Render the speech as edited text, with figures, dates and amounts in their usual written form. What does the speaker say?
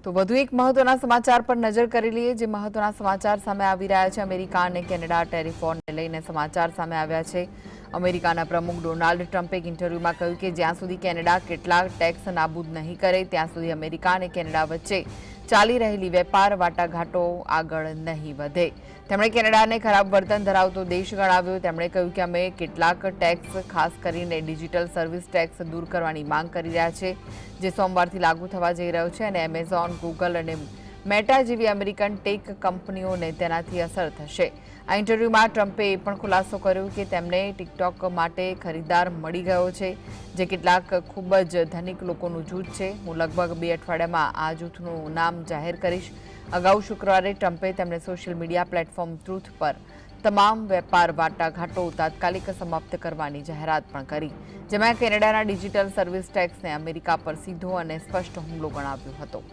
તો વધુ એક મહત્વના સમાચાર પર નજર કરી લઈએ જે મહત્વના સમાચાર સામે આવી રહ્યા છે। અમેરિકા અને કેનેડા ટેરિફ વોરને લઈને સમાચાર સામે આવ્યા છે। અમેરિકાના પ્રમુખ ડોનાલ્ડ ટ્રમ્પે એક ઇન્ટરવ્યુમાં કહ્યું કે જ્યાં સુધી કેનેડા કેટલાક ટેક્સ નાબૂદ નહીં કરે ત્યાં સુધી અમેરિકા અને કેનેડા વચ્ચે ચાલી રહેલી વેપાર વાટાઘાટો આગળ નહીં વધે। તેમણે કેનેડાને ખરાબ વર્તન ધરાવતો દેશ ગણાવ્યો। તેમણે કહ્યું કે અમે કેટલાક ટેક્સ ખાસ કરીને ડિજિટલ સર્વિસ ટેક્સ દૂર કરવાની માંગ કરી રહ્યા છે જે સોમવારથી લાગુ થવા જઈ રહ્યો છે અને એમેઝોન ગૂગલ અને મેટા જેવી અમેરિકન ટેક કંપનીઓને તેનાથી અસર થશે। આ ઇન્ટરવ્યુમાં ટ્રમ્પે એ પણ ખુલાસો કર્યો કે તેમને ટિકટોક માટે ખરીદદાર મળી ગયો છે જે કેટલાક ખૂબ જ ધનિક લોકોનું જૂથ છે। હું લગભગ 2 અઠવાડિયામાં આ જૂથનું નામ જાહેર કરીશ। અગાઉ શુક્રવારે ટ્રમ્પે તેમણે સોશિયલ મીડિયા પ્લેટફોર્મ ટ્રુથ પર તમામ વેપાર વાટાઘાટો તાત્કાલિક સમાપ્ત કરવાની જાહેરાત પણ કરી જેમાં કેનેડાના ડિજિટલ સર્વિસ ટેક્સને અમેરિકા પર સીધો અને સ્પષ્ટ હુમલો ગણાવ્યો હતો।